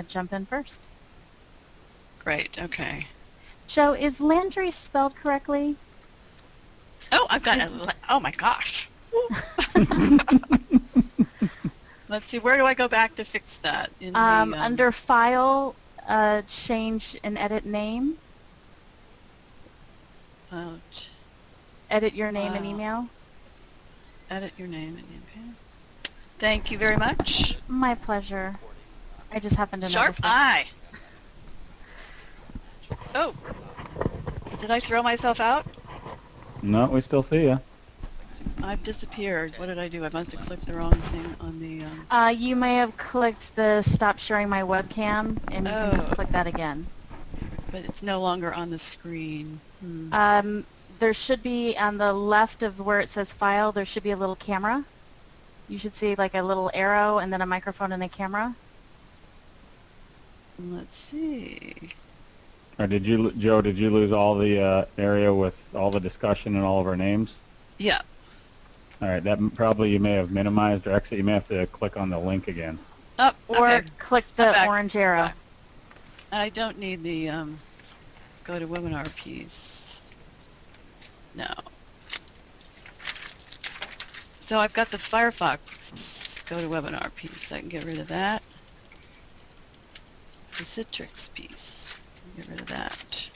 Jump in first. Great, okay. Joe, is Landry spelled correctly? Oh, I've got oh my gosh. Let's see, where do I go back to fix that? In the Under File, change and edit name. about Edit your name and email. edit your name and email. Thank you very much. My pleasure. I just happened to Sharp notice eye. Oh, did I throw myself out? No, we still see you. I've disappeared. What did I do? I must have clicked the wrong thing on the... You may have clicked the stop sharing my webcam, and you can just click that again. But it's no longer on the screen. There should be, on the left of where it says file, there should be a little camera. You should see like a little arrow and then a microphone and a camera. Let's see. Or did you, Joe, did you lose all the area with all the discussion and all of our names? Yeah. All right, that probably you may have minimized, or actually you may have to click on the link again. Oh, or okay. Click the orange arrow. I don't need the go to webinar piece. No. So I've got the Firefox go to webinar piece. I can get rid of that. The Citrix piece. Get rid of that.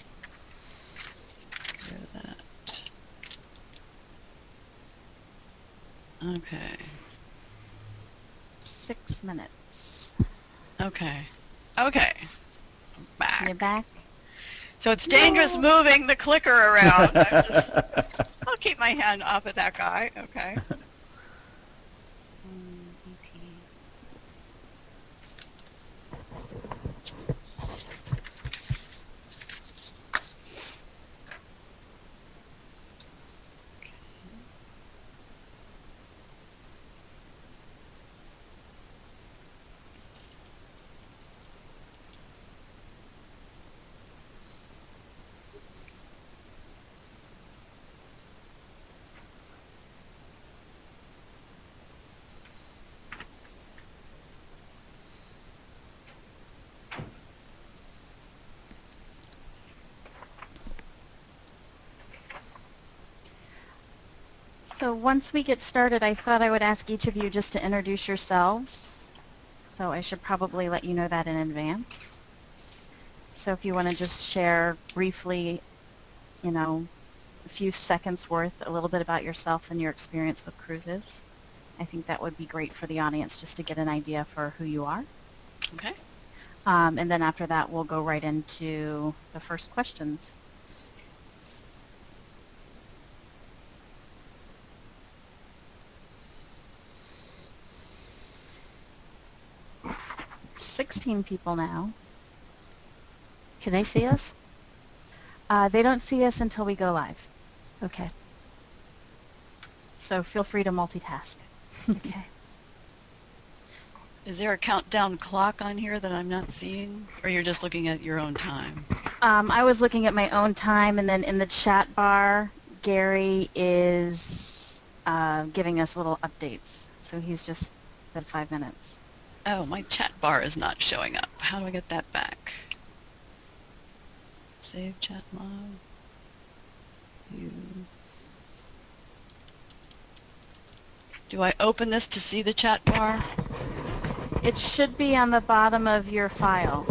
Get rid of that. Okay. 6 minutes. Okay. Okay. I'm back. You're back? So it's dangerous moving the clicker around. I'll keep my hand off of that guy. Okay. So once we get started, I thought I would ask each of you just to introduce yourselves. So I should probably let you know that in advance. So if you want to just share briefly, you know, a few seconds worth, a little bit about yourself and your experience with cruises, I think that would be great for the audience just to get an idea for who you are. Okay. And then after that, we'll go right into the first questions. $16 people now. Can they see us? They don't see us until we go live. Okay. So feel free to multitask. Okay. Is there a countdown clock on here that I'm not seeing? Or you're just looking at your own time? I was looking at my own time, and then in the chat bar, Gary is giving us little updates. So he's just at 5 minutes. Oh, my chat bar is not showing up. How do I get that back? Save chat log. Do I open this to see the chat bar? It should be on the bottom of your file.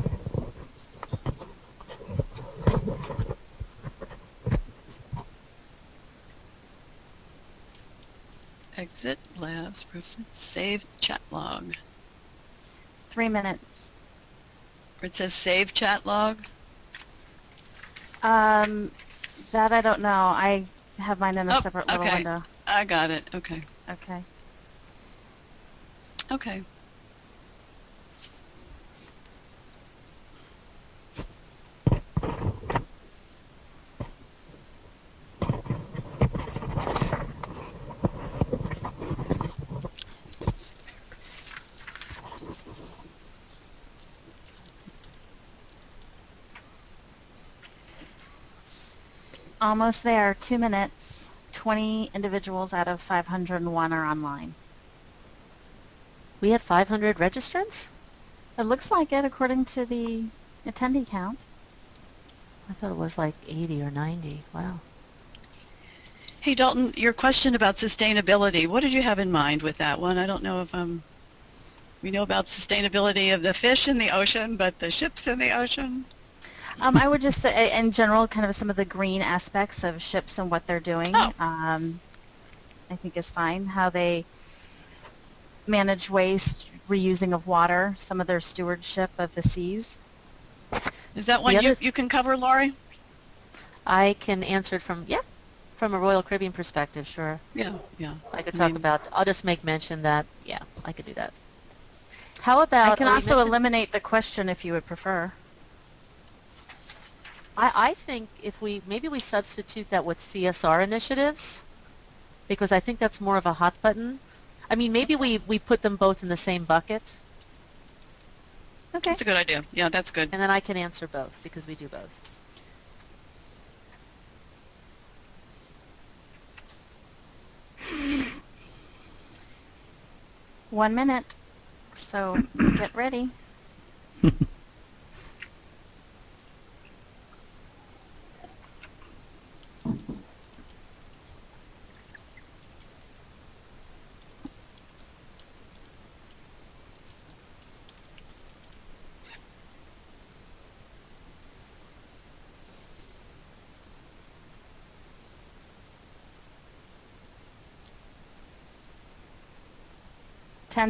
Exit labs, save chat log. 3 minutes. It says save chat log. That I don't know. I have mine in a separate little window. I got it. Okay. Okay. Okay. Almost there. 2 minutes. 20 individuals out of 501 are online. We have 500 registrants? It looks like it according to the attendee count. I thought it was like 80 or 90. Wow. Hey, Dalton, your question about sustainability, what did you have in mind with that one? I don't know if we know about sustainability of the fish in the ocean, but the ships in the ocean? I would just say, in general, kind of some of the green aspects of ships and what they're doing, Oh, I think is fine. How they manage waste, reusing of water, some of their stewardship of the seas. is that The one other, you can cover, Laurie? I can answer it from, yeah, from a Royal Caribbean perspective, sure. Yeah, yeah. I could I talk mean, about, I'll just make mention that, yeah, I could do that. How I about, can we also mentioned, eliminate the question if you would prefer. I think if maybe we substitute that with CSR initiatives, because I think that's more of a hot button. I mean, maybe we put them both in the same bucket, Okay. that's a good idea. Yeah, that's good. and then I can answer both, because we do both. 1 minute. So get ready.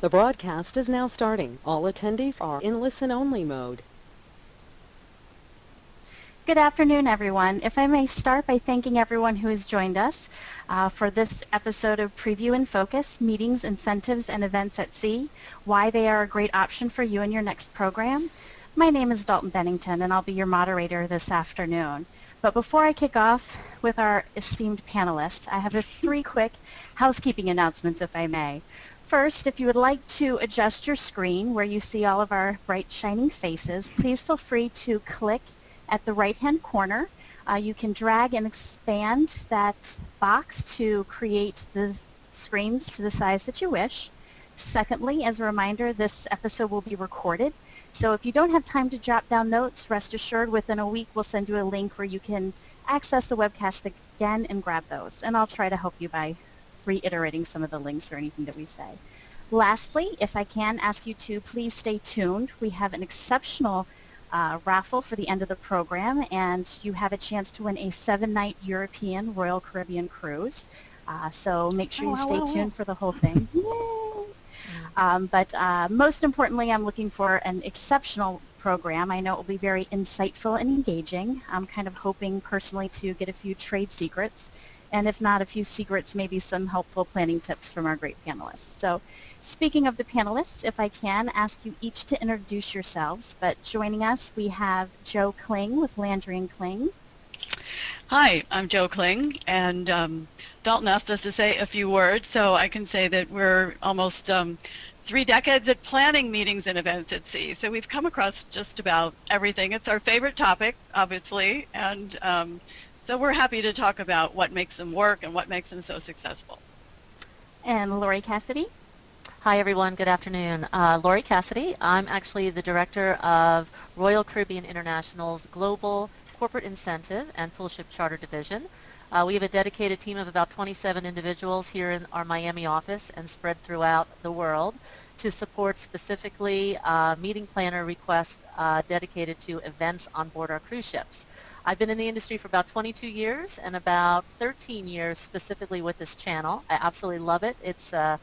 The broadcast is now starting. All attendees are in listen-only mode. Good afternoon, everyone. If I may start by thanking everyone who has joined us for this episode of Preview and Focus, Meetings, Incentives, and Events at Sea, why they are a great option for you in your next program. My name is Dalton Bennington, and I'll be your moderator this afternoon. But before I kick off with our esteemed panelists, I have 3 quick housekeeping announcements, if I may. First, if you would like to adjust your screen where you see all of our bright shining faces, please feel free to click at the right-hand corner. You can drag and expand that box to create the screens to the size that you wish. Secondly, as a reminder, this episode will be recorded. So if you don't have time to jot down notes, rest assured within a week we'll send you a link where you can access the webcast again and grab those. And I'll try to help you by reiterating some of the links or anything that we say. Lastly, if I can ask you to please stay tuned. We have an exceptional raffle for the end of the program, and you have a chance to win a 7-night European Royal Caribbean cruise. So make sure you stay tuned for the whole thing. But most importantly, I'm looking for an exceptional program. I know it will be very insightful and engaging. I'm kind of hoping personally to get a few trade secrets, and if not a few secrets, maybe some helpful planning tips from our great panelists. So speaking of the panelists, if I can ask you each to introduce yourselves, but joining us we have Joe Kling with Landry & Kling. Hi, I'm Joe Kling, and Dalton asked us to say a few words, so I can say that we're almost 3 decades at planning meetings and events at sea. So we've come across just about everything. It's our favorite topic, obviously, and so we're happy to talk about what makes them work and what makes them so successful. And Lori Cassidy. Hi, everyone. Good afternoon. Lori Cassidy. I'm actually the director of Royal Caribbean International's Global Corporate Incentive and Full Ship Charter Division. We have a dedicated team of about 27 individuals here in our Miami office and spread throughout the world to support specifically meeting planner requests dedicated to events on board our cruise ships. I've been in the industry for about 22 years and about 13 years specifically with this channel. I absolutely love it. It's a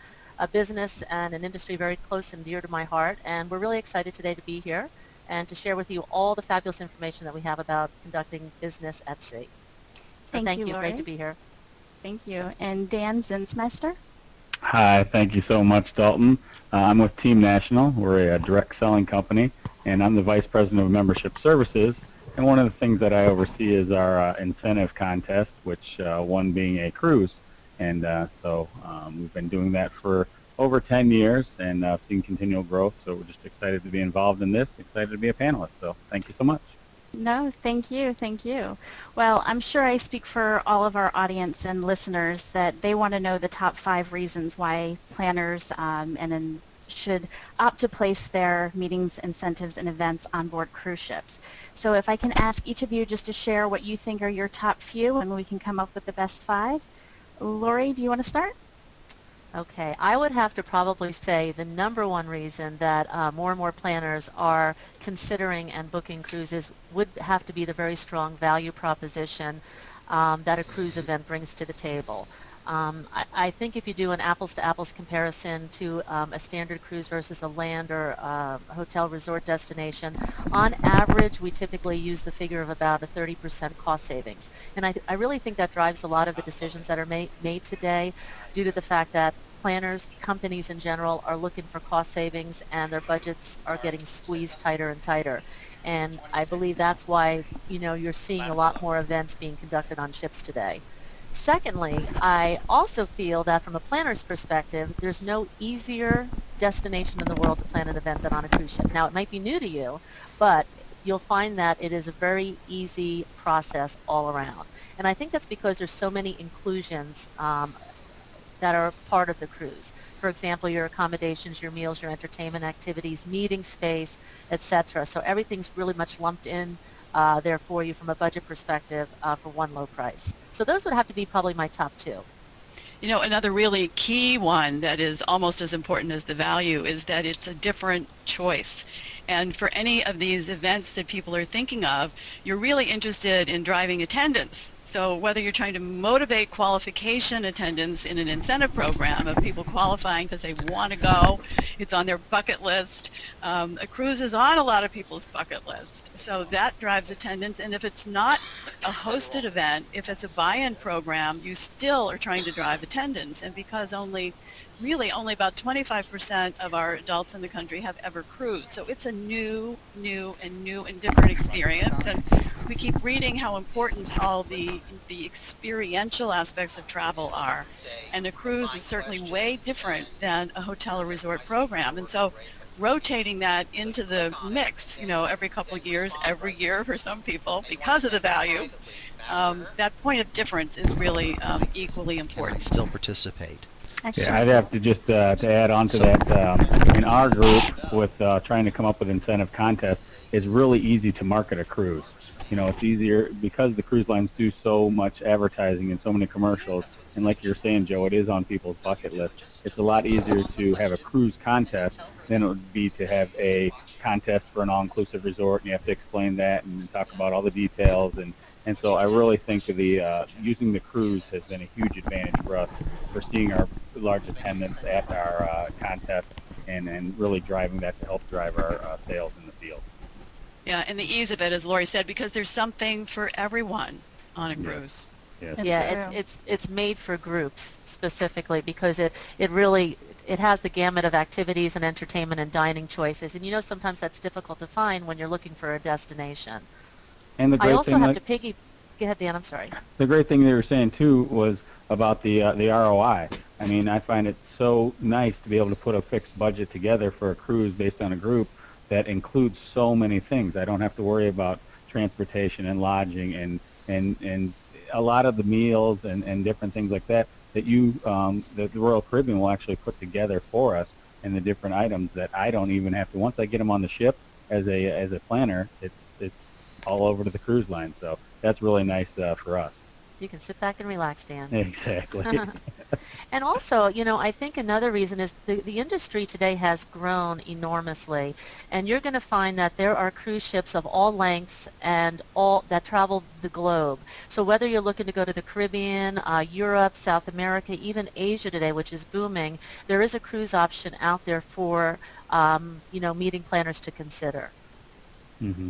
business and an industry very close and dear to my heart, and we're really excited today to be here and to share with you all the fabulous information that we have about conducting business at sea. So thank you. Lori. Great to be here. Thank you. And Dan Zinsmeister. Hi, thank you so much, Dalton. I'm with Team National. We're a direct selling company, and I'm the Vice President of Membership Services. And one of the things that I oversee is our incentive contest, which one being a cruise. And so we've been doing that for over 10 years and seeing continual growth. So we're just excited to be involved in this, excited to be a panelist. So thank you so much. No, thank you, thank you. Well, I'm sure I speak for all of our audience and listeners that they want to know the top 5 reasons why planners and should opt to place their meetings, incentives, and events on board cruise ships. So if I can ask each of you just to share what you think are your top few, and we can come up with the best 5. Lori, do you want to start? Okay, I would have to probably say the number one reason that more and more planners are considering and booking cruises would have to be the very strong value proposition that a cruise event brings to the table. I think if you do an apples-to-apples comparison to a standard cruise versus a land or hotel resort destination, on average we typically use the figure of about a 30% cost savings. And I really think that drives a lot of the decisions that are made today due to the fact that planners, companies in general, are looking for cost savings and their budgets are getting squeezed tighter and tighter. And I believe that's why, you're seeing a lot more events being conducted on ships today. Secondly, I also feel that from a planner's perspective, there's no easier destination in the world to plan an event than on a cruise ship. Now, it might be new to you, but you'll find that it is a very easy process all around. And I think that's because there's so many inclusions that are part of the cruise. For example, your accommodations, your meals, your entertainment activities, meeting space, etc. So everything's really much lumped in there for you from a budget perspective for one low price. So those would have to be probably my top 2. Another really key one that is almost as important as the value is that it's a different choice. And for any of these events that people are thinking of, you're really interested in driving attendance. So whether you're trying to motivate qualification attendance in an incentive program of people qualifying because they want to go, it's on their bucket list. A cruise is on a lot of people's bucket list. So that drives attendance. And if it's not a hosted event, if it's a buy-in program, you still are trying to drive attendance. And because really only about 25% of our adults in the country have ever cruised. So it's a new and different experience. And we keep reading how important all the experiential aspects of travel are. And a cruise is certainly way different than a hotel or resort program. And so rotating that into the mix, every couple of years, every year for some people, because of the value, that point of difference is really equally important. Still participate. Excellent. Yeah, I'd have to just to add on to that, in our group with trying to come up with incentive contests, it's really easy to market a cruise. It's easier because the cruise lines do so much advertising and so many commercials, and like you're saying, Joe, it is on people's bucket list. It's a lot easier to have a cruise contest than it would be to have a contest for an all-inclusive resort, and you have to explain that and talk about all the details. And so I really think the using the cruise has been a huge advantage for us for seeing our large attendance at our contest and really driving that to help drive our sales in the field. Yeah, and the ease of it, as Lori said, because there's something for everyone on a cruise. Yes. Yeah, it's made for groups specifically because it really has the gamut of activities and entertainment and dining choices, and sometimes that's difficult to find when you're looking for a destination. And the great I also thing, have to Go ahead, Dan. I'm sorry. The great thing they were saying too was about the ROI. I mean, I find it so nice to be able to put a fixed budget together for a cruise based on a group that includes so many things. I don't have to worry about transportation and lodging and a lot of the meals and different things like that that the Royal Caribbean will actually put together for us, and the different items that I don't even have to. Once I get them on the ship as a planner, it's all over to the cruise line. So that's really nice for us. You can sit back and relax, Dan. Exactly. And also, I think another reason is the industry today has grown enormously, and you're going to find that there are cruise ships of all lengths and all that travel the globe. So whether you're looking to go to the Caribbean, Europe, South America, even Asia today, which is booming, there is a cruise option out there for meeting planners to consider. Mm-hmm.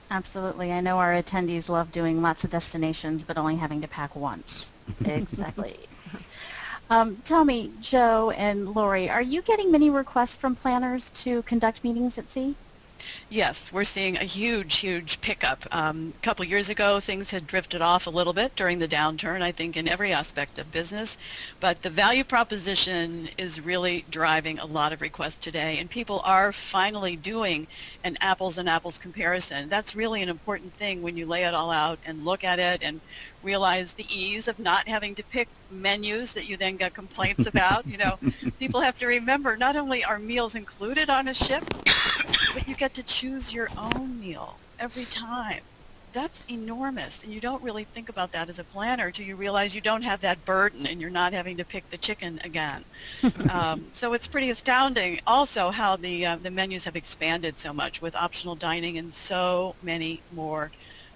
Absolutely. I know our attendees love doing lots of destinations, but only having to pack once. Exactly. Tell me, Joe and Lori, are you getting many requests from planners to conduct meetings at sea? Yes, we're seeing a huge pickup. A couple years ago, things had drifted off a little bit during the downturn, I think, in every aspect of business. But the value proposition is really driving a lot of requests today, and people are finally doing an apples and apples comparison. That's really an important thing when you lay it all out and look at it and realize the ease of not having to pick menus that you then get complaints about. You know, people have to remember not only are meals included on a ship, but you get to choose your own meal every time. That's enormous, and you don't really think about that as a planner till you realize you don't have that burden and you're not having to pick the chicken again. So it's pretty astounding also how the menus have expanded so much with optional dining and so many more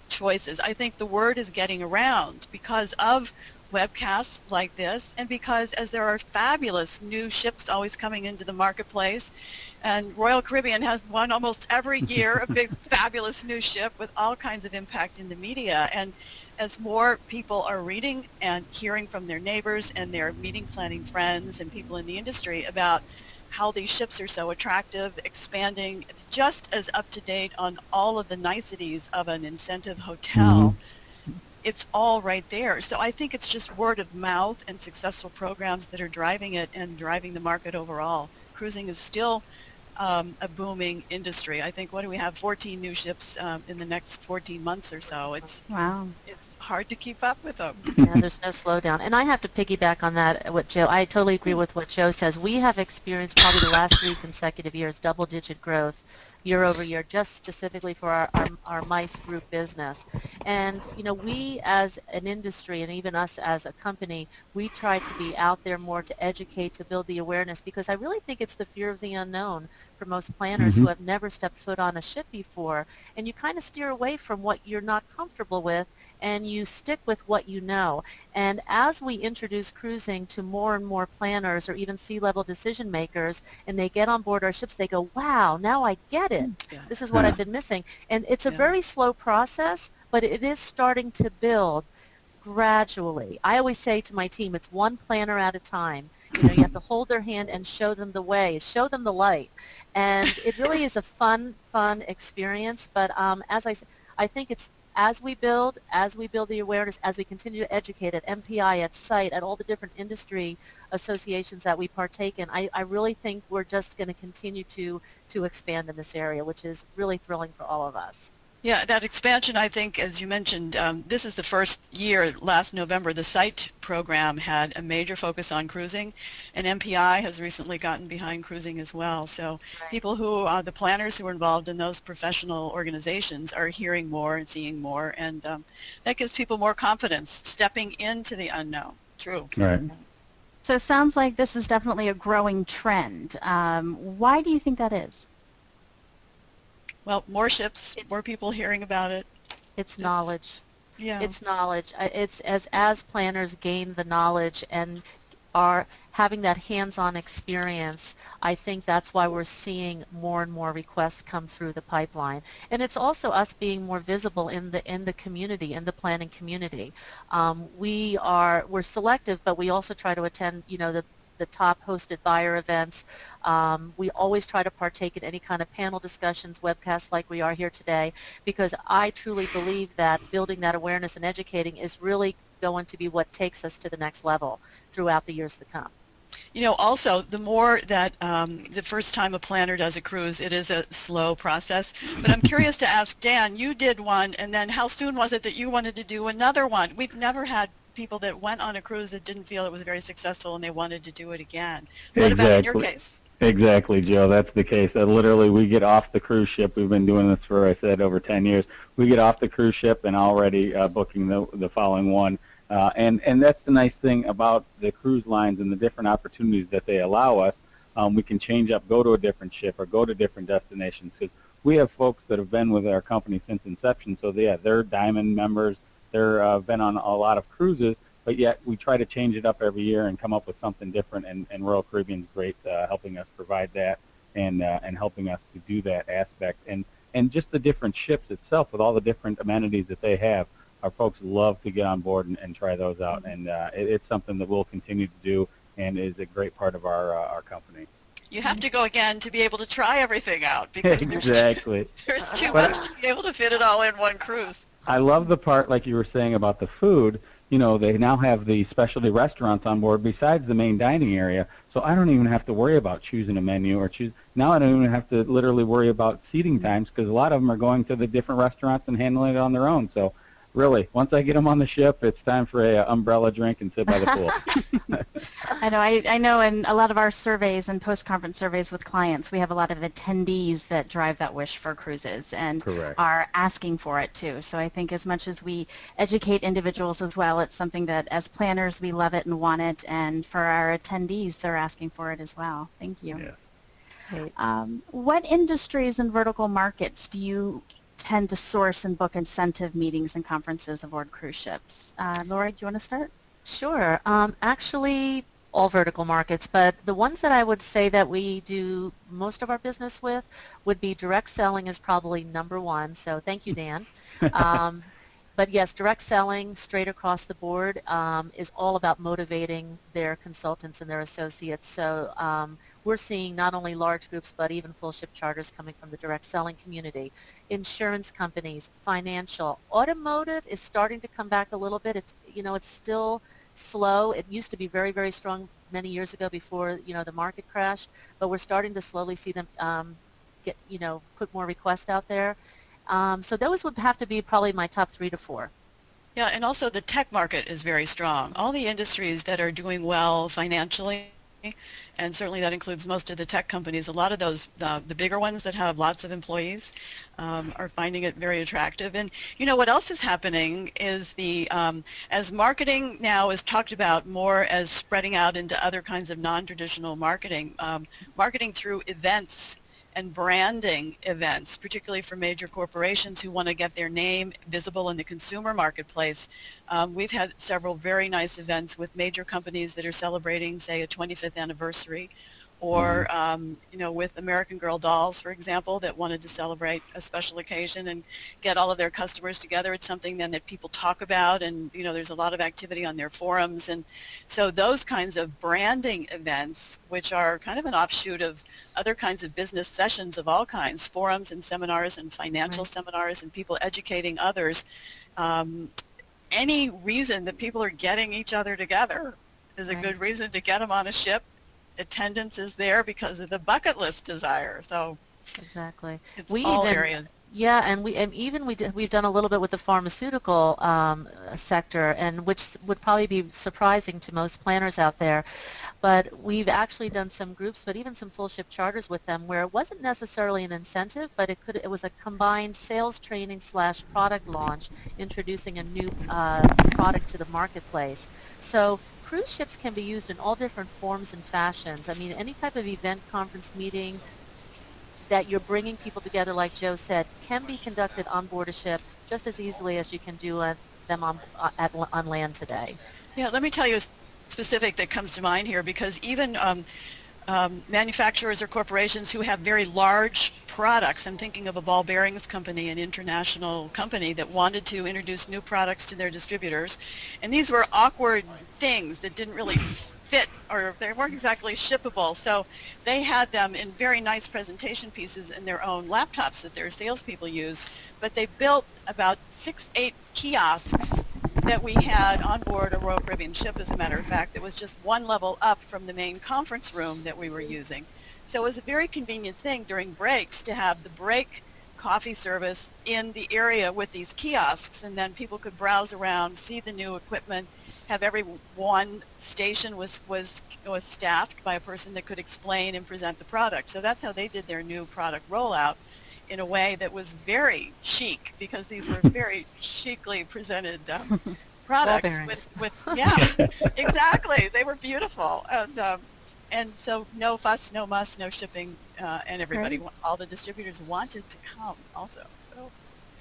choices. I think the word is getting around because of webcasts like this, and because as there are fabulous new ships always coming into the marketplace, and Royal Caribbean has one almost every year, a big fabulous new ship with all kinds of impact in the media. And as more people are reading and hearing from their neighbors and their meeting planning friends and people in the industry about how these ships are so attractive, expanding, just as up to date on all of the niceties of an incentive hotel, it's all right there. So I think it's just word of mouth and successful programs that are driving it and driving the market overall. Cruising is still a booming industry. I think, what do we have, 14 new ships in the next 14 months or so. It's hard to keep up with them. Yeah, there's no slowdown. And I have to piggyback on that, what Joe, I totally agree with what Joe says. We have experienced probably the last 3 consecutive years double-digit growth year over year, just specifically for our MICE group business. And, you know, we as an industry and even us as a company, we try to be out there more to educate, to build the awareness, because I really think it's the fear of the unknown for most planners who have never stepped foot on a ship before. And you kind of steer away from what you're not comfortable with, and you stick with what you know. And as we introduce cruising to more and more planners or even C-level decision makers, and they get on board our ships, they go, wow, now I get it. This is what I've been missing. And it's a very slow process, but it is starting to build gradually. I always say to my team, it's one planner at a time. You know, you have to hold their hand and show them the way, show them the light. And it really is a fun experience. But as I said, I think it's as we build the awareness, as we continue to educate at MPI, at SITE, at all the different industry associations that we partake in, I really think we're just going to continue to expand in this area, which is really thrilling for all of us. Yeah, that expansion, I think, as you mentioned, this is the first year. Last November, the SITE program had a major focus on cruising, and MPI has recently gotten behind cruising as well. So people who are the planners who are involved in those professional organizations are hearing more and seeing more, and that gives people more confidence stepping into the unknown. True. Right. So it sounds like this is definitely a growing trend. Why do you think that is? Well, more ships, more people hearing about it. It's knowledge. Yeah. It's knowledge. It's as planners gain the knowledge and are having that hands-on experience, I think that's why we're seeing more and more requests come through the pipeline. And it's also us being more visible in the community, in the planning community. We're selective, but we also try to attend, you know, the top hosted buyer events. We always try to partake in any kind of panel discussions, webcasts like we are here today, because I truly believe that building that awareness and educating is really going to be what takes us to the next level throughout the years to come. You know, also, the more that the first time a planner does a cruise, it is a slow process. But I'm curious to ask Dan, you did one, and then how soon was it that you wanted to do another one? We've never had people that went on a cruise that didn't feel it was very successful and they wanted to do it again. What about in your case? Exactly, Joe. That's the case. Literally, we get off the cruise ship. We've been doing this for, I said, over 10 years. We get off the cruise ship and already booking the following one. And that's the nice thing about the cruise lines and the different opportunities that they allow us. We can change up, go to a different ship, or go to different destinations. Because we have folks that have been with our company since inception. So, yeah, they're Diamond members. They're been on a lot of cruises, but yet we try to change it up every year and come up with something different, and Royal Caribbean's great helping us provide that and helping us to do that aspect. And just the different ships itself with all the different amenities that they have, our folks love to get on board and try those out, and it's something that we'll continue to do and is a great part of our company. You have to go again to be able to try everything out because Exactly. there's too But much to be able to fit it all in one cruise. I love the part, like you were saying about the food. You know, they now have the specialty restaurants on board besides the main dining area, so I don't even have to worry about choosing a menu or choose. Now I don't even have to literally worry about seating times because a lot of them are going to the different restaurants and handling it on their own. So really, once I get them on the ship, it's time for a umbrella drink and sit by the pool. I know in a lot of our surveys and post-conference surveys with clients, we have a lot of attendees that drive that wish for cruises and Correct. are asking for it too. So I think as much as we educate individuals as well, it's something that as planners we love it and want it, and for our attendees they're asking for it as well. Thank you. Yes. Great. What industries and vertical markets do you tend to source and book incentive meetings and conferences aboard cruise ships? Lori, do you want to start? Sure. Actually, all vertical markets, but the ones that I would say that we do most of our business with would be direct selling is probably number one. So thank you, Dan. But yes, direct selling straight across the board is all about motivating their consultants and their associates. So we're seeing not only large groups, but even full ship charters coming from the direct selling community. Insurance companies, financial, automotive is starting to come back a little bit. It's still slow. It used to be very, very strong many years ago before, the market crash, but we're starting to slowly see them put more requests out there. So those would have to be probably my top 3 to 4. Yeah, and also the tech market is very strong. All the industries that are doing well financially, and certainly that includes most of the tech companies, a lot of those, the bigger ones that have lots of employees, are finding it very attractive. And what else is happening is as marketing now is talked about more as spreading out into other kinds of non-traditional marketing, marketing through events and branding events, particularly for major corporations who want to get their name visible in the consumer marketplace. We've had several very nice events with major companies that are celebrating, say, a 25th anniversary, or with American Girl dolls, for example, that wanted to celebrate a special occasion and get all of their customers together. It's something then that people talk about, and there's a lot of activity on their forums, and so those kinds of branding events, which are kind of an offshoot of other kinds of business sessions of all kinds, forums and seminars and financial seminars and people educating others. Any reason that people are getting each other together is a good reason to get them on a ship. Attendance is there because of the bucket list desire. So exactly. It's all areas. Yeah, and we've done a little bit with the pharmaceutical sector, and which would probably be surprising to most planners out there. But we've actually done some groups, but even some full ship charters with them, where it wasn't necessarily an incentive, but it was a combined sales training / product launch, introducing a new product to the marketplace. So cruise ships can be used in all different forms and fashions. I mean, any type of event, conference, meeting that you're bringing people together, like Joe said, can be conducted on board a ship just as easily as you can do them on land today. Yeah, let me tell you a specific that comes to mind here, because even manufacturers or corporations who have very large products, I'm thinking of a ball bearings company, an international company that wanted to introduce new products to their distributors, and these were awkward things that didn't really fit, or they weren't exactly shippable, so they had them in very nice presentation pieces in their own laptops that their salespeople used, but they built about 6-8 kiosks that we had on board a Royal Caribbean ship, as a matter of fact, that was just one level up from the main conference room that we were using. So it was a very convenient thing during breaks to have the break coffee service in the area with these kiosks, and then people could browse around, see the new equipment, have every one station was staffed by a person that could explain and present the product. So that's how they did their new product rollout, in a way that was very chic, because these were very chicly presented products with yeah, exactly. They were beautiful, and so no fuss, no muss, no shipping, and everybody, all the distributors wanted to come also. So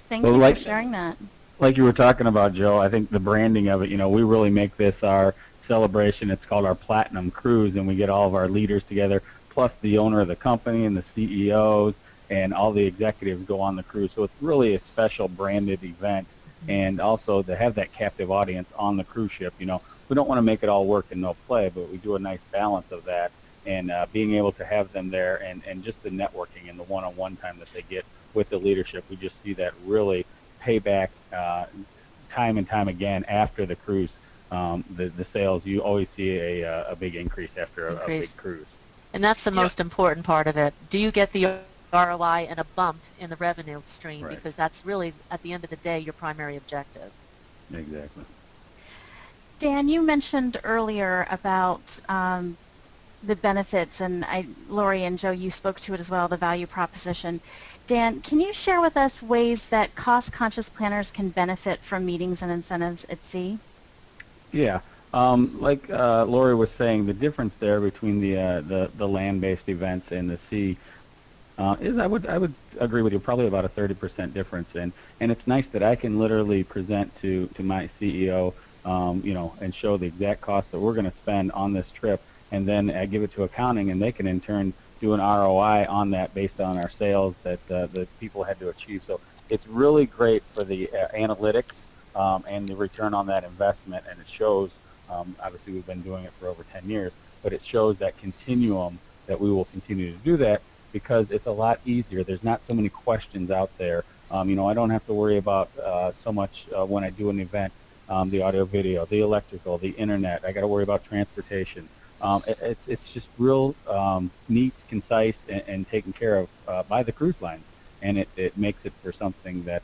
thank you for sharing that. Like you were talking about, Joe, I think the branding of it, we really make this our celebration. It's called our Platinum Cruise, and we get all of our leaders together, plus the owner of the company and the CEOs, and all the executives go on the cruise. So it's really a special branded event, and also to have that captive audience on the cruise ship. We don't want to make it all work and no play, but we do a nice balance of that. and being able to have them there, and just the networking and the one-on-one time that they get with the leadership, we just see that really pay back time and time again after the cruise. The sales, you always see a big increase after a big cruise. And that's the most important part of it. Do you get the ROI and a bump in the revenue stream? Right. Because that's really, at the end of the day, your primary objective. Exactly. Dan, you mentioned earlier about the benefits, and Lori and Joe, you spoke to it as well, the value proposition. Dan, can you share with us ways that cost-conscious planners can benefit from meetings and incentives at sea? Yeah. Like Lori was saying, the difference there between the land-based events and the sea is I would agree with you, probably about a 30% difference, and it's nice that I can literally present to my CEO, you know, and show the exact cost that we're going to spend on this trip, and then give it to accounting, and they can in turn do an ROI on that based on our sales that the people had to achieve. So it's really great for the analytics and the return on that investment, and it shows. Obviously, we've been doing it for over 10 years, but it shows that continuum that we will continue to do that, because it's a lot easier. There's not so many questions out there. You know, I don't have to worry about so much when I do an event, the audio, video, the electrical, the internet. I got to worry about transportation. It's just real neat, concise, and taken care of by the cruise lines, and it makes it for something that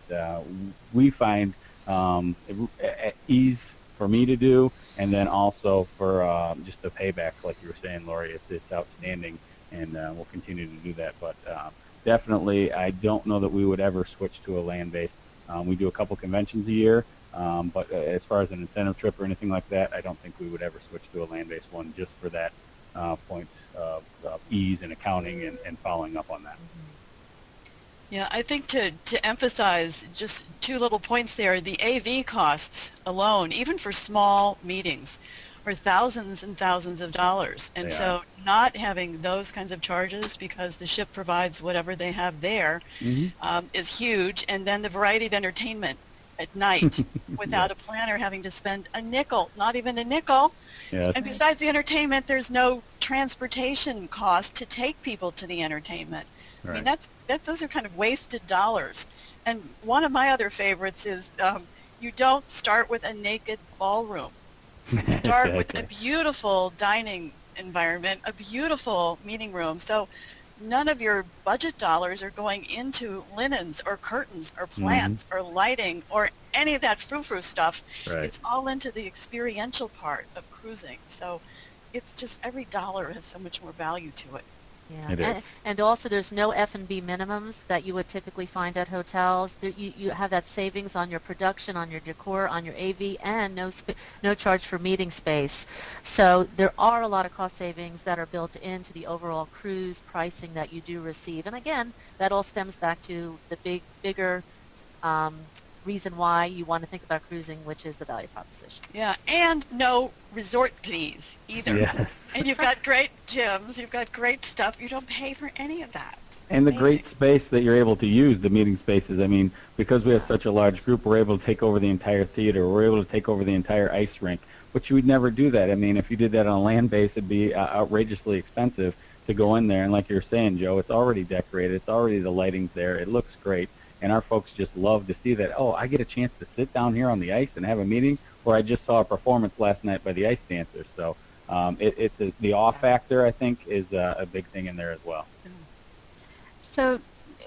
we find at ease for me to do, and then also for just the payback, like you were saying, Lori. It's outstanding, and we'll continue to do that. But definitely, I don't know that we would ever switch to a land-based. We do a couple conventions a year, but as far as an incentive trip or anything like that, I don't think we would ever switch to a land-based one, just for that point of ease and accounting and following up on that. Yeah, I think to emphasize just two little points there, the AV costs alone, even for small meetings, are thousands and thousands of dollars. And so not having those kinds of charges, because the ship provides whatever they have there, is huge. And then the variety of entertainment at night without a planner having to spend a nickel, not even a nickel. Yes. And besides the entertainment, there's no transportation cost to take people to the entertainment. Right. I mean, those are kind of wasted dollars. And one of my other favorites is you don't start with a naked ballroom. Start with a beautiful dining environment, a beautiful meeting room. So none of your budget dollars are going into linens or curtains or plants or lighting or any of that frou-frou stuff. Right. It's all into the experiential part of cruising. So it's just every dollar has so much more value to it. Yeah, and also there's no F&B minimums that you would typically find at hotels. There, you have that savings on your production, on your decor, on your AV, and no charge for meeting space. So there are a lot of cost savings that are built into the overall cruise pricing that you do receive. And again, that all stems back to the bigger reason why you want to think about cruising, which is the value proposition. Yeah, and no resort fees either. Yes. And you've got great gyms, you've got great stuff. You don't pay for any of that. And the great space that you're able to use, the meeting spaces. I mean, because we have such a large group, we're able to take over the entire theater. We're able to take over the entire ice rink, which you would never do that. I mean, if you did that on a land base, it'd be outrageously expensive to go in there. And like you're saying, Joe, it's already decorated. It's already, the lighting's there. It looks great. And our folks just love to see that, oh, I get a chance to sit down here on the ice and have a meeting, or I just saw a performance last night by the ice dancers. So the awe factor, I think, is a big thing in there as well. So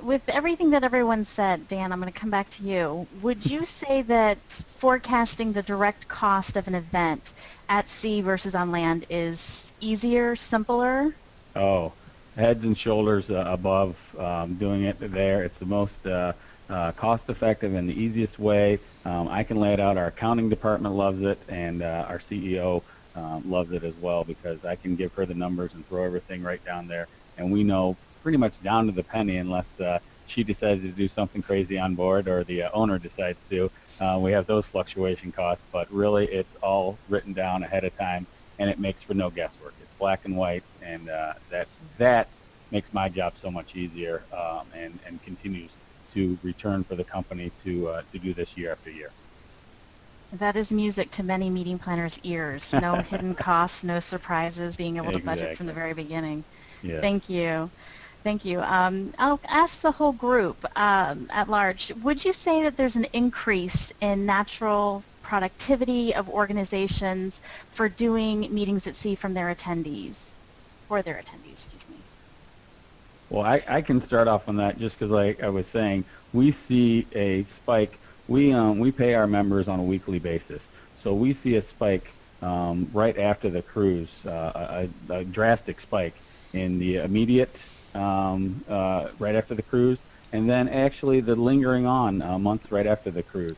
with everything that everyone said, Dan, I'm going to come back to you. Would you say that forecasting the direct cost of an event at sea versus on land is easier, simpler? Oh, heads and shoulders above doing it there. It's the most cost-effective and the easiest way. I can lay it out. Our accounting department loves it, and our CEO loves it as well, because I can give her the numbers and throw everything right down there, and we know pretty much down to the penny, unless she decides to do something crazy on board or the owner decides to. We have those fluctuation costs, but really it's all written down ahead of time, and it makes for no guesswork. It's black and white, and that makes my job so much easier, and continues to return for the company to do this year after year. That is music to many meeting planners' ears. No hidden costs, no surprises, being able to budget from the Exactly. very beginning. Yes. Thank you. Thank you. I'll ask the whole group at large. Would you say that there's an increase in natural productivity of organizations for doing meetings at sea from their attendees, for their attendees, excuse me? Well, I can start off on that just because, like I was saying, we see a spike. We pay our members on a weekly basis, so we see a spike right after the cruise, a drastic spike in the immediate right after the cruise, and then actually the lingering on months right after the cruise.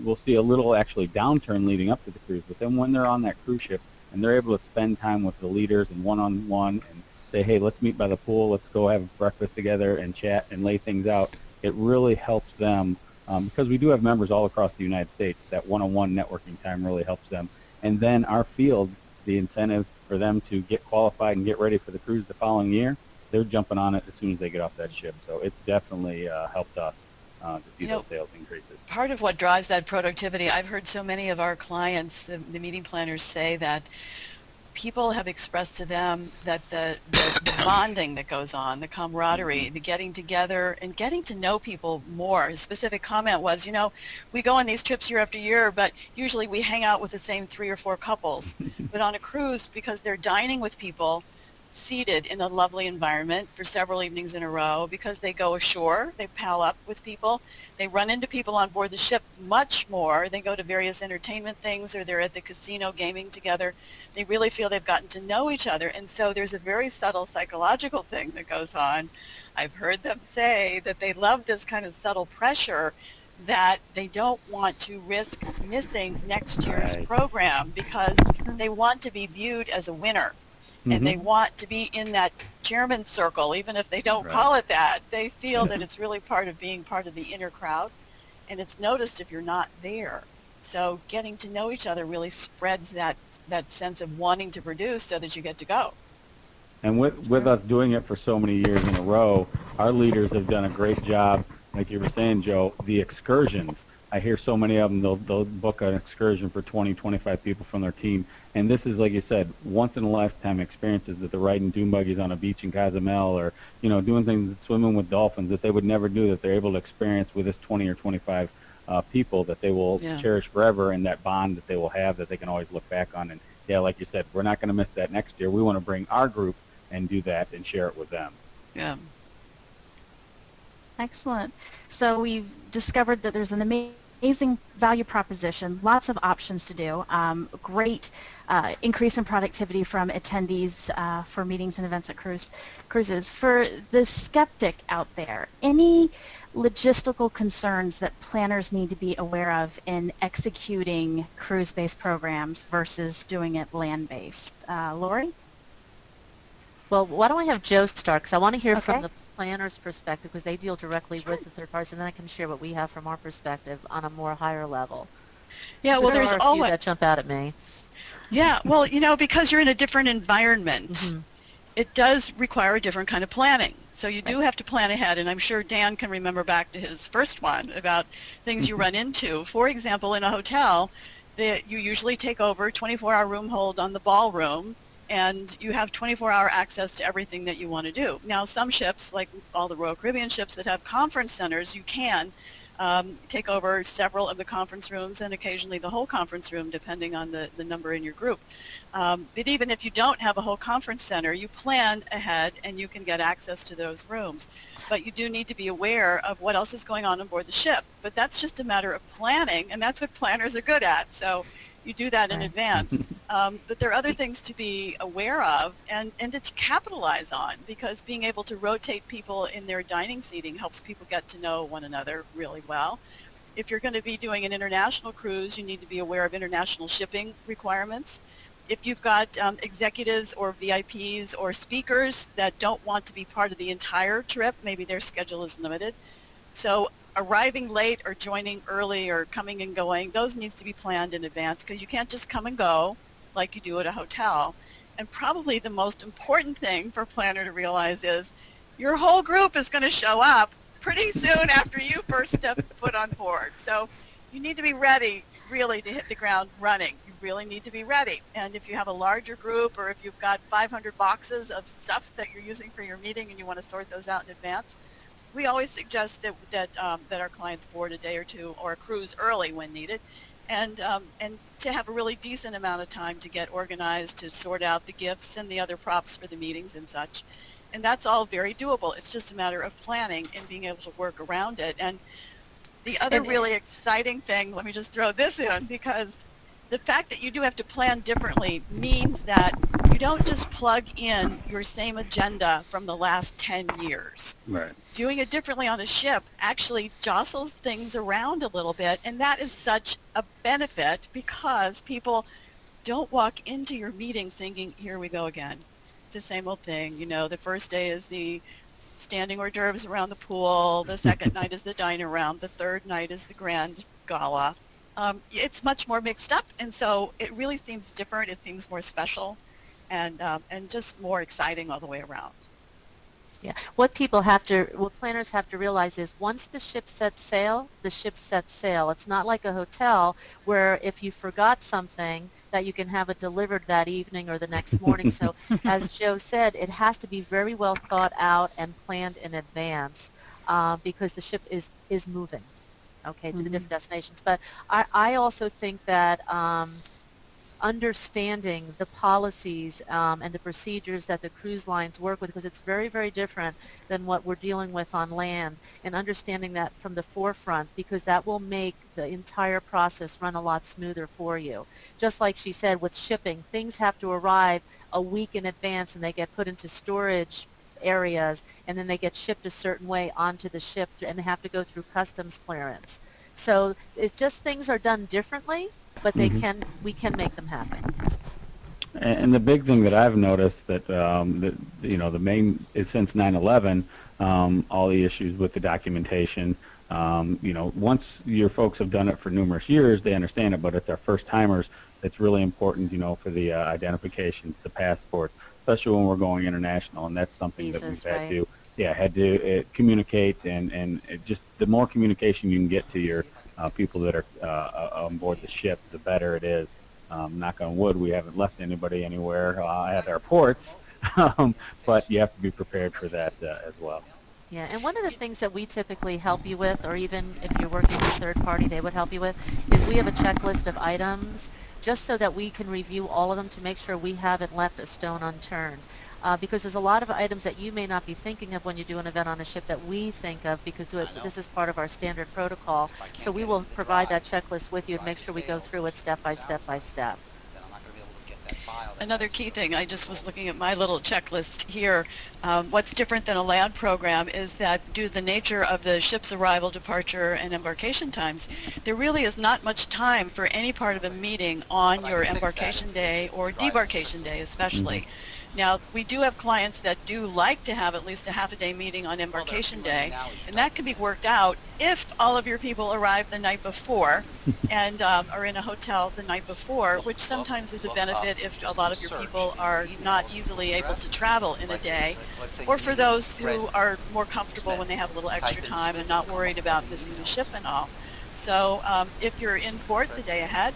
We'll see a little actually downturn leading up to the cruise, but then when they're on that cruise ship and they're able to spend time with the leaders and one-on-one and say, hey, let's meet by the pool, let's go have breakfast together and chat and lay things out, it really helps them because we do have members all across the United States. That one-on-one networking time really helps them. And then our field, the incentive for them to get qualified and get ready for the cruise the following year, they're jumping on it as soon as they get off that ship. So it's definitely helped us to see those sales increases. Part of what drives that productivity, I've heard so many of our clients, the meeting planners, say that people have expressed to them that the bonding that goes on, the camaraderie, the getting together and getting to know people more. His specific comment was, we go on these trips year after year, but usually we hang out with the same 3 or 4 couples. But on a cruise, because they're dining with people, seated in a lovely environment for several evenings in a row, because they go ashore, they pal up with people, they run into people on board the ship much more, they go to various entertainment things or they're at the casino gaming together, they really feel they've gotten to know each other. And so there's a very subtle psychological thing that goes on. I've heard them say that they love this kind of subtle pressure that they don't want to risk missing next year's program because they want to be viewed as a winner. And they want to be in that chairman's circle, even if they don't call it that. They feel that it's really part of being part of the inner crowd, and it's noticed if you're not there. So getting to know each other really spreads that sense of wanting to produce so that you get to go. And with us doing it for so many years in a row, our leaders have done a great job. Like you were saying, Joe, the excursions. I hear so many of them, they'll book an excursion for 20, 25 people from their team. And this is, like you said, once-in-a-lifetime experiences that they're riding dune buggies on a beach in Cozumel or, doing things, swimming with dolphins that they would never do, that they're able to experience with this 20 or 25 people that they will cherish forever, and that bond that they will have that they can always look back on. And, yeah, like you said, we're not going to miss that next year. We want to bring our group and do that and share it with them. Yeah. Excellent. So we've discovered that there's an amazing value proposition, lots of options to do, great increase in productivity from attendees for meetings and events at cruises. For the skeptic out there, any logistical concerns that planners need to be aware of in executing cruise-based programs versus doing it land-based? Lori? Well, why don't I have Joe start, because I want to hear from the planner's perspective, because they deal directly with the third parties, and then I can share what we have from our perspective on a more higher level. Yeah, well, there's a few that jump out at me. Yeah, well, because you're in a different environment, it does require a different kind of planning. So you do have to plan ahead, and I'm sure Dan can remember back to his first one about things you run into. For example, in a hotel, you usually take over 24-hour room hold on the ballroom, and you have 24-hour access to everything that you want to do. Now, some ships, like all the Royal Caribbean ships that have conference centers, you can take over several of the conference rooms and occasionally the whole conference room, depending on the number in your group. But even if you don't have a whole conference center, you plan ahead and you can get access to those rooms. But you do need to be aware of what else is going on board the ship. But that's just a matter of planning, and that's what planners are good at. So you do that in advance. But there are other things to be aware of and to capitalize on, because being able to rotate people in their dining seating helps people get to know one another really well. If you're going to be doing an international cruise, you need to be aware of international shipping requirements. If you've got executives or VIPs or speakers that don't want to be part of the entire trip, maybe their schedule is limited. So arriving late or joining early or coming and going, those needs to be planned in advance, because you can't just come and go like you do at a hotel. And probably the most important thing for a planner to realize is your whole group is going to show up pretty soon after you first step foot on board. So you need to be ready really to hit the ground running. You really need to be ready. And if you have a larger group, or if you've got 500 boxes of stuff that you're using for your meeting and you want to sort those out in advance, we always suggest that our clients board a day or two or cruise early when needed, and to have a really decent amount of time to get organized, to sort out the gifts and the other props for the meetings and such. And that's all very doable. It's just a matter of planning and being able to work around it. And the other really exciting thing, let me just throw this in, because the fact that you do have to plan differently means that you don't just plug in your same agenda from the last 10 years. Right. Doing it differently on a ship actually jostles things around a little bit, and that is such a benefit because people don't walk into your meeting thinking, here we go again. It's the same old thing. You know, the first day is the standing hors d'oeuvres around the pool, the second night is the diner round, the third night is the grand gala. It's much more mixed up, and so it really seems different. It seems more special, and just more exciting all the way around. Yeah. What planners have to realize is once the ship sets sail, the ship sets sail. It's not like a hotel where if you forgot something that you can have it delivered that evening or the next morning. So as Joe said, it has to be very well thought out and planned in advance because the ship is moving, okay, to the different destinations. But I also think that understanding the policies and the procedures that the cruise lines work with, because it's very, very different than what we're dealing with on land, and understanding that from the forefront, because that will make the entire process run a lot smoother for you. Just like she said, with shipping, things have to arrive a week in advance and they get put into storage areas and then they get shipped a certain way onto the ship and they have to go through customs clearance. So it's just things are done differently, but we can make them happen. And the big thing that I've noticed that the main is since 9/11, all the issues with the documentation. Once your folks have done it for numerous years, they understand it. But it's our first timers that's really important, for the identifications, the passports, especially when we're going international, and that's something that we've had to communicate, and just the more communication you can get to your people that are on board the ship, the better it is. Knock on wood, we haven't left anybody anywhere at our ports, but you have to be prepared for that as well. Yeah, and one of the things that we typically help you with, or even if you're working with a third party, they would help you with, is we have a checklist of items just so that we can review all of them to make sure we haven't left a stone unturned. Because there's a lot of items that you may not be thinking of when you do an event on a ship that we think of, because this is part of our standard protocol. So we will provide that checklist with you and make sure we go through it step by step by step. Another key thing, I just was looking at my little checklist here. What's different than a land program is that due to the nature of the ship's arrival, departure, and embarkation times, there really is not much time for any part of a meeting on your embarkation day or debarkation day especially. Now, we do have clients that do like to have at least a half-a-day meeting on embarkation day, and that can be worked out if all of your people arrive the night before and are in a hotel the night before, which sometimes is a benefit if a lot of your people are not easily able to travel in a day, or for those who are more comfortable when they have a little extra time and not worried about missing the ship and all. So if you're in port the day ahead,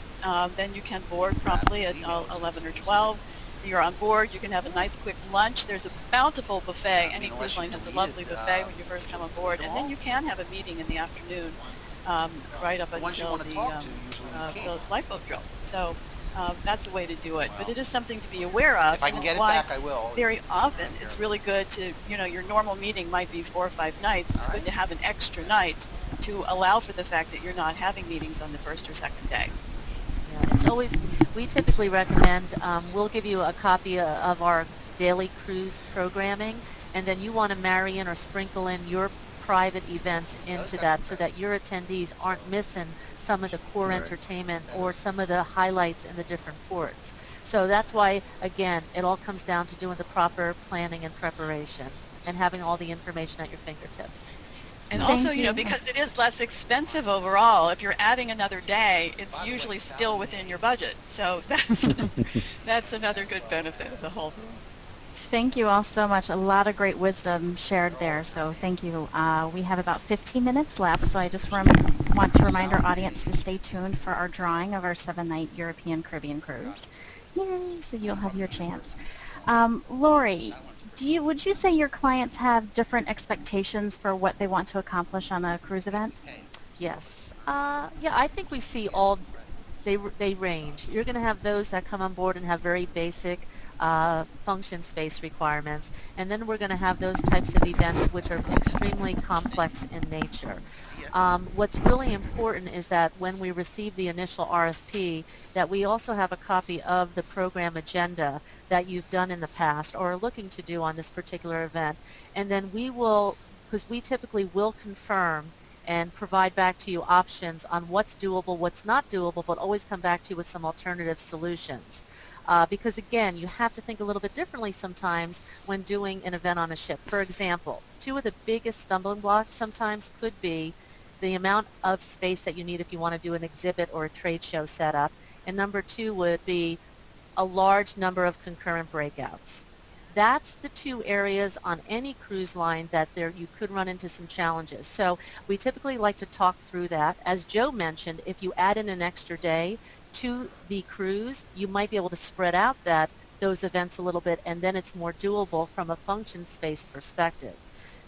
then you can board promptly at 11 or 12. You're on board, you can have a nice quick lunch. There's a bountiful buffet. Any cruise line has a lovely buffet when you first come on board. And then you can have a meeting in the afternoon right up until the lifeboat drill. So that's a way to do it. But it is something to be aware of. If I can get it back, I will. Very often it's really good to, your normal meeting might be 4 or 5 nights. It's good to have an extra night to allow for the fact that you're not having meetings on the first or second day. It's always, we typically recommend, we'll give you a copy of our daily cruise programming, and then you want to marry in or sprinkle in your private events into that so that your attendees aren't missing some of the core entertainment or some of the highlights in the different ports. So that's why, again, it all comes down to doing the proper planning and preparation and having all the information at your fingertips. And also, because it is less expensive overall, if you're adding another day, it's usually still within your budget. So that's another good benefit of the whole thing. Thank you all so much. A lot of great wisdom shared there. So thank you. We have about 15 minutes left, so I just want to want to remind our audience to stay tuned for our drawing of our 7-night European Caribbean cruise. Yay, so you'll have your chance. Lori, would you say your clients have different expectations for what they want to accomplish on a cruise event? Yes. Yeah, I think we see they range. You're going to have those that come on board and have very basic function space requirements, and then we're going to have those types of events which are extremely complex in nature. What's really important is that when we receive the initial RFP, that we also have a copy of the program agenda that you've done in the past or are looking to do on this particular event, and then we will, because we typically will confirm and provide back to you options on what's doable, what's not doable, but always come back to you with some alternative solutions. Because again, you have to think a little bit differently sometimes when doing an event on a ship. For example, two of the biggest stumbling blocks sometimes could be the amount of space that you need if you want to do an exhibit or a trade show setup, and number two would be a large number of concurrent breakouts. That's the two areas on any cruise line that you could run into some challenges. So we typically like to talk through that. As Joe mentioned, if you add in an extra day to the cruise, you might be able to spread out those events a little bit, and then it's more doable from a function space perspective.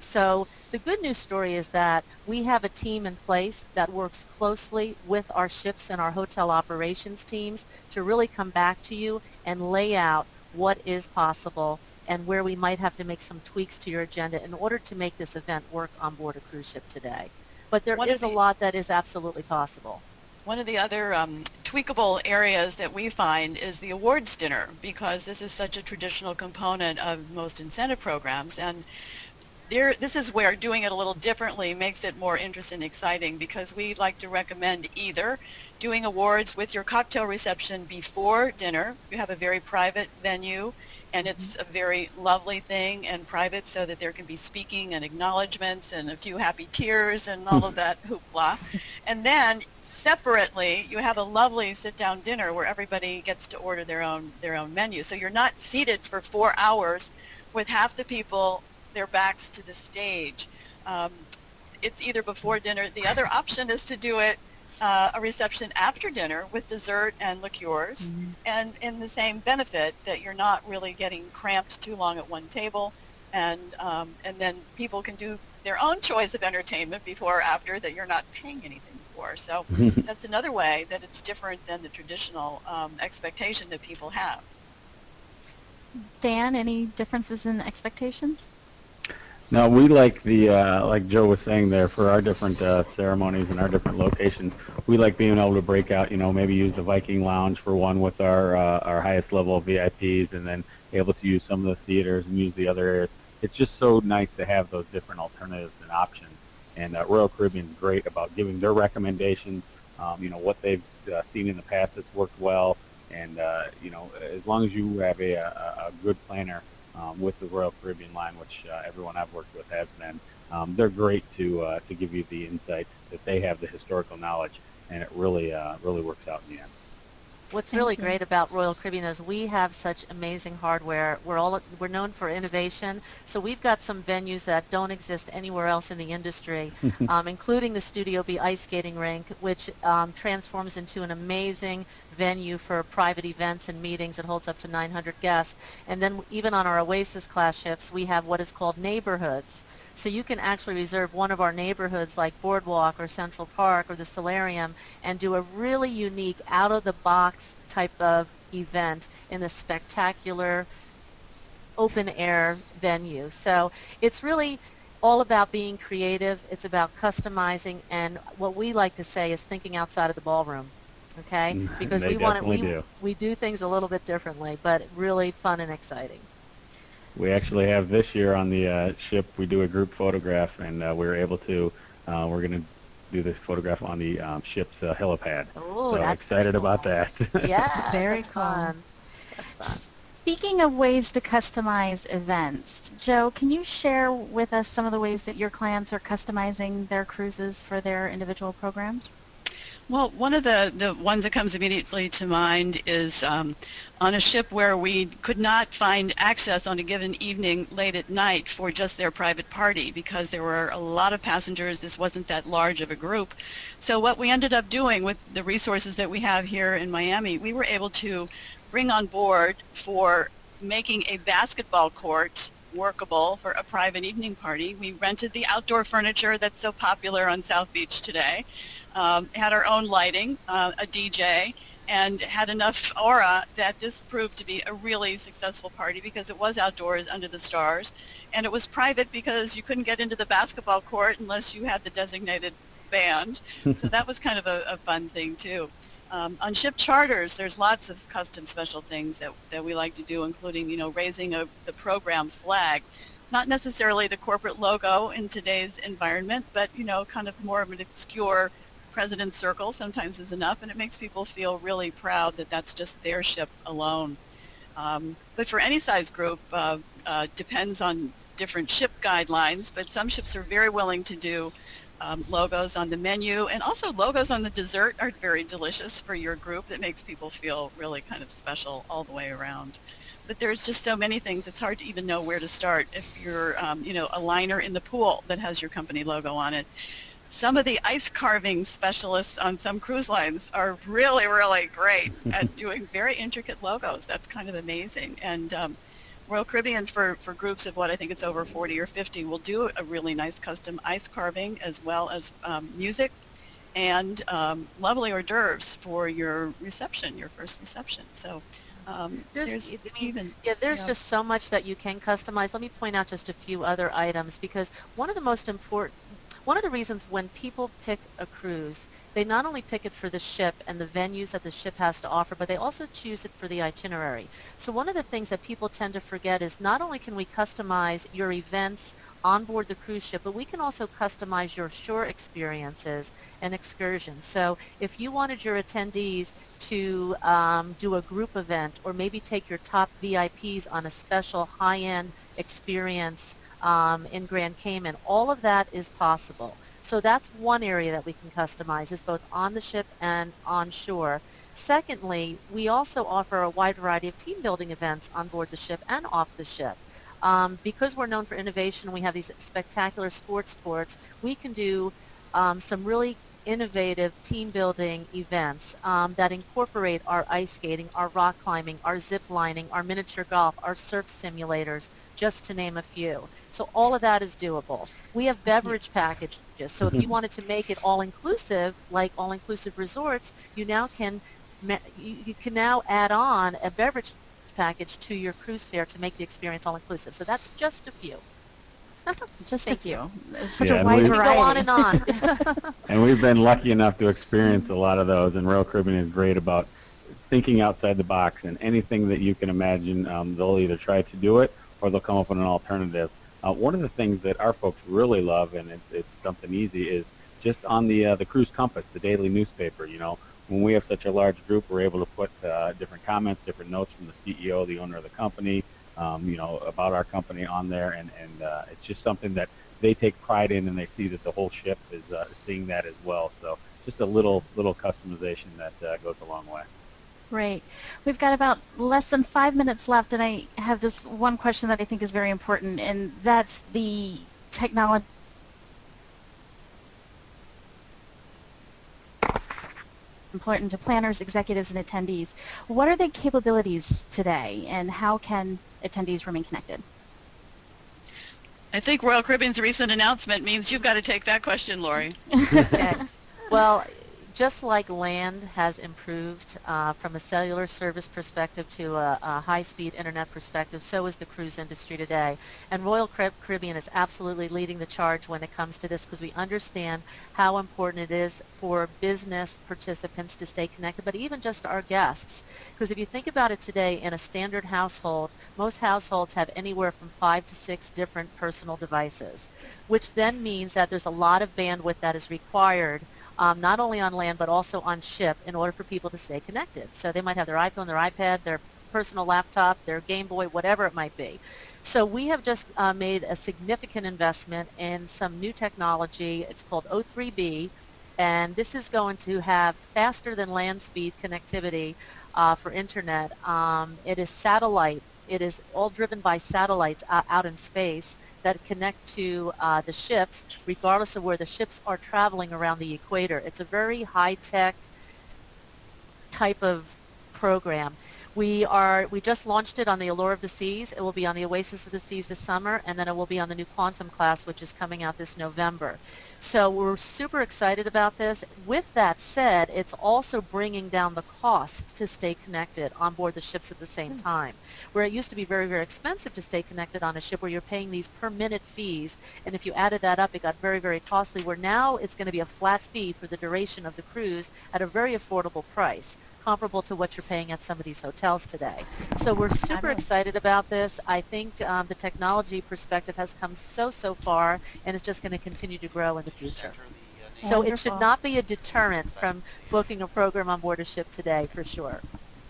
So the good news story is that we have a team in place that works closely with our ships and our hotel operations teams to really come back to you and lay out what is possible and where we might have to make some tweaks to your agenda in order to make this event work on board a cruise ship today. But there is a lot that is absolutely possible. One of the other tweakable areas that we find is the awards dinner, because this is such a traditional component of most incentive programs, and this is where doing it a little differently makes it more interesting and exciting, because we like to recommend either doing awards with your cocktail reception before dinner. You have a very private venue, and it's a very lovely thing and private, so that there can be speaking and acknowledgments and a few happy tears and all of that hoopla. And then separately, you have a lovely sit-down dinner where everybody gets to order their own menu. So you're not seated for 4 hours with half the people their backs to the stage. It's either before dinner. The other option is to do it a reception after dinner with dessert and liqueurs, and in the same benefit that you're not really getting cramped too long at one table, and then people can do their own choice of entertainment before or after that you're not paying anything for. So that's another way that it's different than the traditional expectation that people have. Dan, any differences in expectations? No, we like like Joe was saying there, for our different ceremonies and our different locations, we like being able to break out, maybe use the Viking Lounge for one with our highest level of VIPs, and then able to use some of the theaters and use the other areas. It's just so nice to have those different alternatives and options. And Royal Caribbean is great about giving their recommendations, what they've seen in the past that's worked well, and as long as you have a good planner with the Royal Caribbean line, which everyone I've worked with has been, they're great to give you the insight that they have the historical knowledge, and it really works out in the end. What's really great about Royal Caribbean is we have such amazing hardware. We're known for innovation, so we've got some venues that don't exist anywhere else in the industry, including the Studio B ice skating rink, which transforms into an amazing venue for private events and meetings. It holds up to 900 guests. And then even on our Oasis class ships, we have what is called neighborhoods. So you can actually reserve one of our neighborhoods like Boardwalk or Central Park or the Solarium and do a really unique out-of-the-box type of event in a spectacular open-air venue. So it's really all about being creative. It's about customizing, and what we like to say is thinking outside of the ballroom. Okay? Because we do things a little bit differently, but really fun and exciting. We actually have this year on the ship, we do a group photograph, and we're able to, we're going to do this photograph on the ship's helipad. Oh, so that's excited cool. about that. Yeah, very that's cool. fun. That's fun. Speaking of ways to customize events, Joe, can you share with us some of the ways that your clients are customizing their cruises for their individual programs? Well, one of the ones that comes immediately to mind is on a ship where we could not find access on a given evening late at night for just their private party because there were a lot of passengers. This wasn't that large of a group. So what we ended up doing with the resources that we have here in Miami, we were able to bring on board for making a basketball court workable for a private evening party. We rented the outdoor furniture that's so popular on South Beach today. Had our own lighting, a DJ, and had enough aura that this proved to be a really successful party because it was outdoors under the stars, and it was private because you couldn't get into the basketball court unless you had the designated band. So that was kind of a fun thing too. On ship charters, there's lots of custom special things that we like to do, including, raising the program flag. Not necessarily the corporate logo in today's environment, but, kind of more of an obscure president's circle sometimes is enough, and it makes people feel really proud that that's just their ship alone. But for any size group, depends on different ship guidelines, but some ships are very willing to do logos on the menu, and also logos on the dessert are very delicious for your group. That makes people feel really kind of special all the way around. But there's just so many things, it's hard to even know where to start. If you're, a liner in the pool that has your company logo on it. Some of the ice carving specialists on some cruise lines are really, really great at doing very intricate logos. That's kind of amazing. And Royal Caribbean, for groups of what I think it's over 40 or 50, will do a really nice custom ice carving as well as music and lovely hors d'oeuvres for your reception, your first reception. So there's just so much that you can customize. Let me point out just a few other items, because one of the reasons when people pick a cruise, they not only pick it for the ship and the venues that the ship has to offer, but they also choose it for the itinerary. So one of the things that people tend to forget is not only can we customize your events on board the cruise ship, but we can also customize your shore experiences and excursions. So if you wanted your attendees to do a group event, or maybe take your top VIPs on a special high-end experience in Grand Cayman, all of that is possible. So that's one area that we can customize, is both on the ship and on shore. Secondly, we also offer a wide variety of team building events on board the ship and off the ship. Because we're known for innovation, we have these spectacular sports courts, we can do some really innovative team building events that incorporate our ice skating, our rock climbing, our zip lining, our miniature golf, our surf simulators, just to name a few. So all of that is doable. We have beverage packages. So if you wanted to make it all-inclusive, like all-inclusive resorts, you can now add on a beverage package to your cruise fare to make the experience all-inclusive. So that's just a few. Just a Thank few. you. It's such Yeah, a and wide we- variety. Go on and on. And we've been lucky enough to experience a lot of those, and Royal Caribbean is great about thinking outside the box, and anything that you can imagine, they'll either try to do it or they'll come up with an alternative. One of the things that our folks really love, and it's something easy, is just on the Cruise Compass, the daily newspaper. When we have such a large group, we're able to put different comments, different notes from the CEO, the owner of the company, about our company on there, and it's just something that they take pride in, and they see that the whole ship is seeing that as well. So just a little customization that goes a long way. Great. We've got about less than 5 minutes left, and I have this one question that I think is very important, and that's the technology important to planners, executives, and attendees. What are the capabilities today, and how can attendees remain connected? I think Royal Caribbean's recent announcement means you've got to take that question, Lori. Okay. Well, just like land has improved from a cellular service perspective to a high-speed internet perspective, so is the cruise industry today. And Royal Caribbean is absolutely leading the charge when it comes to this, because we understand how important it is for business participants to stay connected, but even just our guests. Because if you think about it today, in a standard household, most households have anywhere from 5 to 6 different personal devices, which then means that there's a lot of bandwidth that is required, not only on land but also on ship, in order for people to stay connected. So they might have their iPhone, their iPad, their personal laptop, their Game Boy, whatever it might be. So we have just made a significant investment in some new technology. It's called O3B, And this is going to have faster than land speed connectivity for internet. It is satellite. It is all driven by satellites out in space that connect to the ships, regardless of where the ships are traveling around the equator. It's a very high-tech type of program. We just launched it on the Allure of the Seas. It will be on the Oasis of the Seas this summer, and then it will be on the new Quantum class, which is coming out this November. So we're super excited about this. With that said, it's also bringing down the cost to stay connected on board the ships at the same time. Where it used to be very, very expensive to stay connected on a ship, where you're paying these per minute fees, and if you added that up, it got very, very costly, where now it's going to be a flat fee for the duration of the cruise at a very affordable price, comparable to what you're paying at some of these hotels today. So we're super excited about this. I think the technology perspective has come so far, and it's just going to continue to grow in the future. So it should not be a deterrent from booking a program on board a ship today, for sure.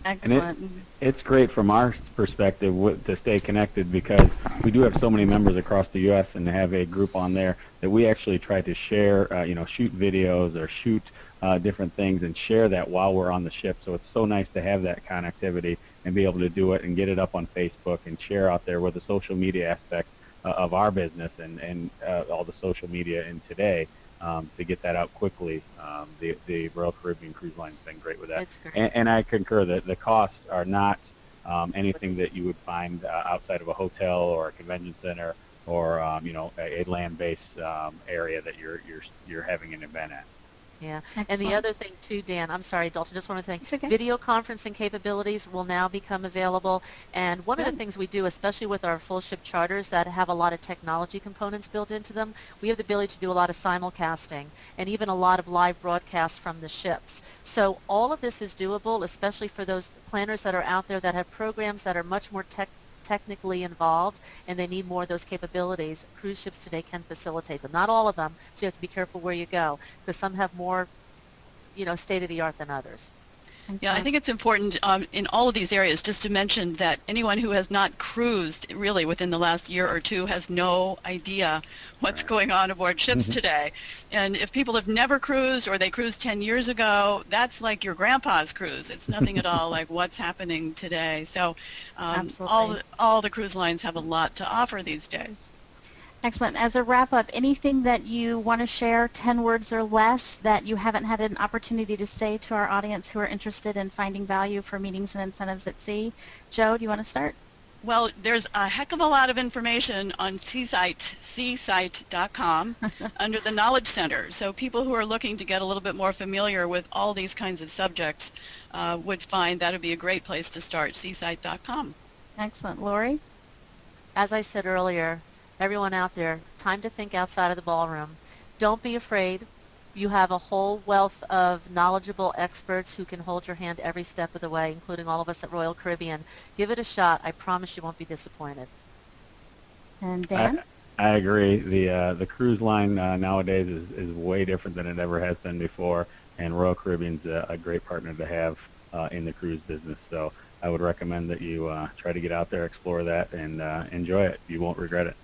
Excellent. And it's great from our perspective to stay connected, because we do have so many members across the U.S. and have a group on there that we actually try to share, shoot videos or shoot different things and share that while we're on the ship. So it's so nice to have that connectivity and be able to do it and get it up on Facebook and share out there with the social media aspect of our business and all the social media in today to get that out quickly. The Royal Caribbean Cruise Line has been great with that. It's great. And I concur that the costs are not anything that you would find outside of a hotel or a convention center or a land-based area that you're having an event at. Yeah, Excellent. and the other thing too, Dan, I'm sorry, Dalton, just one more thing. It's okay. Video conferencing capabilities will now become available, and one of the things we do, especially with our full ship charters that have a lot of technology components built into them, we have the ability to do a lot of simulcasting and even a lot of live broadcasts from the ships. So all of this is doable, especially for those planners that are out there that have programs that are much more technically involved, and they need more of those capabilities. Cruise ships today can facilitate them. Not all of them, so you have to be careful where you go, because some have more, state-of-the-art than others. Yeah, I think it's important in all of these areas just to mention that anyone who has not cruised really within the last year or two has no idea what's going on aboard ships today. And if people have never cruised or they cruised 10 years ago, that's like your grandpa's cruise. It's nothing at all like what's happening today. So all the cruise lines have a lot to offer these days. Excellent. As a wrap-up, anything that you want to share, 10 words or less, that you haven't had an opportunity to say to our audience who are interested in finding value for meetings and incentives at sea? Joe, do you want to start? Well, there's a heck of a lot of information on seasite.com under the Knowledge Center. So people who are looking to get a little bit more familiar with all these kinds of subjects would find that would be a great place to start, seasite.com. Excellent. Lori? As I said earlier, everyone out there, time to think outside of the ballroom. Don't be afraid. You have a whole wealth of knowledgeable experts who can hold your hand every step of the way, including all of us at Royal Caribbean. Give it a shot. I promise you won't be disappointed. And Dan? I agree. The cruise line nowadays is way different than it ever has been before, and Royal Caribbean's a great partner to have in the cruise business. So I would recommend that you try to get out there, explore that, and enjoy it. You won't regret it.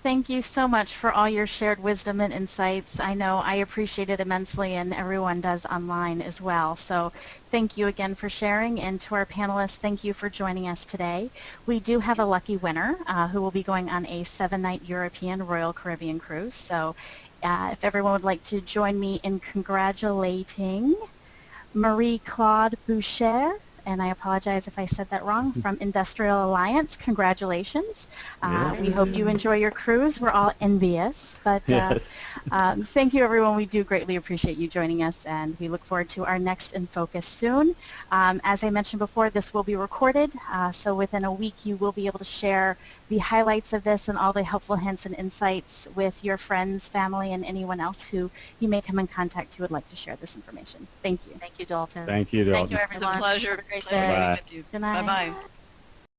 Thank you so much for all your shared wisdom and insights. I know I appreciate it immensely, and everyone does online as well. So thank you again for sharing, and to our panelists, thank you for joining us today. We do have a lucky winner who will be going on a 7-night European Royal Caribbean cruise. So if everyone would like to join me in congratulating Marie-Claude Boucher, and I apologize if I said that wrong, from Industrial Alliance. Congratulations. We hope you enjoy your cruise. We're all envious. But thank you, everyone. We do greatly appreciate you joining us, and we look forward to our next In Focus soon. As I mentioned before, this will be recorded, so within a week you will be able to share the highlights of this and all the helpful hints and insights with your friends, family, and anyone else who you may come in contact who would like to share this information. Thank you. Thank you, Dalton. Thank you, Dalton. Thank you, everyone. It's a pleasure. Have a great Pleasure day. being with you. Good night. Bye-bye.